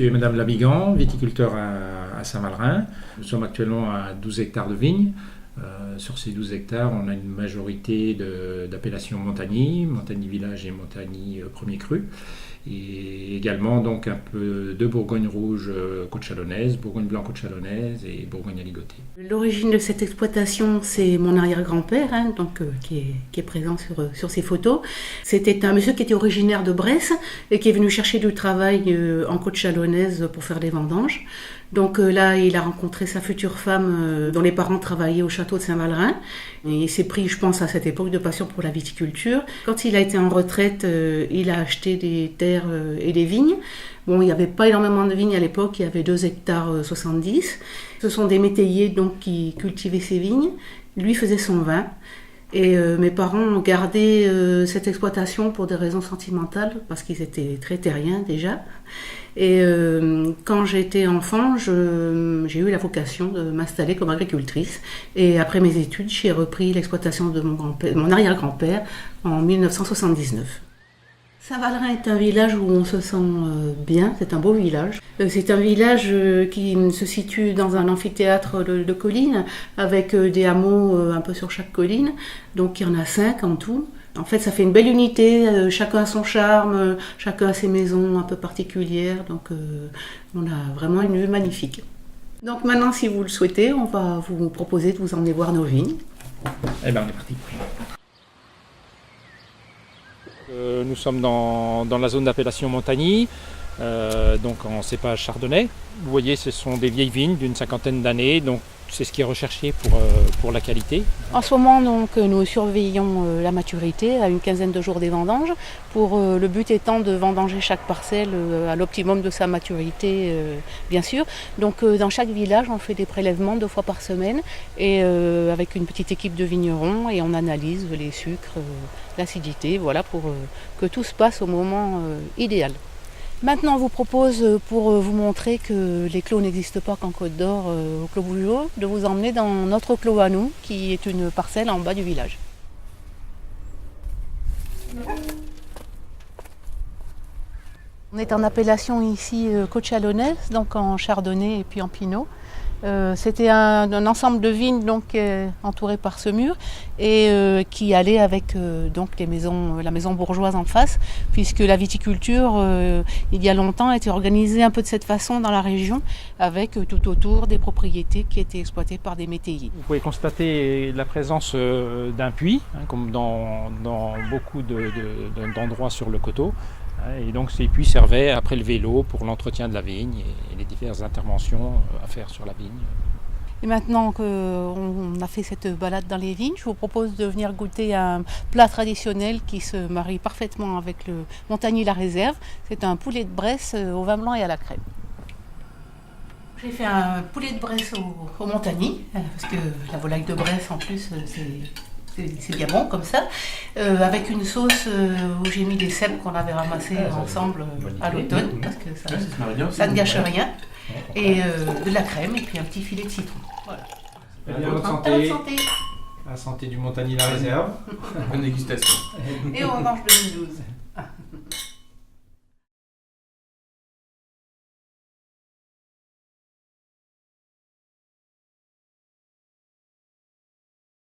suis Madame Labigan, viticulteur à Saint-Valerin. Nous sommes actuellement à 12 hectares de vignes. Sur ces 12 hectares, on a une majorité d'appellations Montagny, Montagny Village et Montagny Premier Cru. Et également donc un peu de Bourgogne rouge côte chalonnaise, Bourgogne blanc côte chalonnaise et Bourgogne aligoté. L'origine de cette exploitation, c'est mon arrière-grand-père, qui est présent sur ces photos. C'était un monsieur qui était originaire de Bresse et qui est venu chercher du travail en côte chalonnaise pour faire des vendanges. Donc là, il a rencontré sa future femme dont les parents travaillaient au château de Saint-Valerin. Et il s'est pris, je pense, à cette époque de passion pour la viticulture. Quand il a été en retraite, il a acheté des terres et des vignes. Bon, il n'y avait pas énormément de vignes à l'époque, il y avait 2 hectares 70. Ce sont des métayers donc, qui cultivaient ces vignes. Lui faisait son vin. Et mes parents ont gardé cette exploitation pour des raisons sentimentales, parce qu'ils étaient très terriens déjà. Et quand j'étais enfant, j'ai eu la vocation de m'installer comme agricultrice. Et après mes études, j'ai repris l'exploitation de mon arrière-grand-père en 1979. Saint-Valerin est un village où on se sent bien, c'est un beau village. C'est un village qui se situe dans un amphithéâtre de collines, avec des hameaux un peu sur chaque colline, donc il y en a 5 en tout. En fait, ça fait une belle unité, chacun a son charme, chacun a ses maisons un peu particulières, donc on a vraiment une vue magnifique. Donc maintenant, si vous le souhaitez, on va vous proposer de vous emmener voir nos vignes. Eh bien, on est parti. Nous sommes dans la zone d'appellation Montagny, donc en cépage chardonnay. Vous voyez, ce sont des vieilles vignes d'une 50aine d'années, donc c'est ce qui est recherché pour la qualité. En ce moment, donc, nous surveillons la maturité à une quinzaine de jours des vendanges, le but étant de vendanger chaque parcelle à l'optimum de sa maturité, bien sûr. Donc dans chaque village, on fait des prélèvements 2 fois par semaine, et avec une petite équipe de vignerons, et on analyse les sucres, l'acidité, voilà, pour que tout se passe au moment idéal. Maintenant, on vous propose, pour vous montrer que les clos n'existent pas qu'en Côte d'Or, au Clos Bougeot, de vous emmener dans notre clos à nous, qui est une parcelle en bas du village. On est en appellation ici côte chalonnaise, donc en chardonnay et puis en pinot. C'était un ensemble de vignes donc, entourées par ce mur et qui allait avec donc la maison bourgeoise en face, puisque la viticulture, il y a longtemps, était organisée un peu de cette façon dans la région, avec tout autour des propriétés qui étaient exploitées par des métayers. Vous pouvez constater la présence d'un puits, comme dans beaucoup d'endroits sur le coteau. Et donc ces puits servaient à prélever l'eau pour l'entretien de la vigne et les diverses interventions à faire sur la vigne. Et maintenant qu'on a fait cette balade dans les vignes, je vous propose de venir goûter un plat traditionnel qui se marie parfaitement avec le Montagny la Réserve. C'est un poulet de Bresse au vin blanc et à la crème. J'ai fait un poulet de Bresse au Montagny, parce que la volaille de Bresse en plus c'est bien bon comme ça, avec une sauce où j'ai mis des cèpes qu'on avait ramassés ensemble à l'automne, parce que ça ne gâche rien, et de la crème et puis un petit filet de citron. Voilà. À votre santé. À votre santé. À la santé du Montagny la Réserve. Bonne dégustation. Et on mange 2012.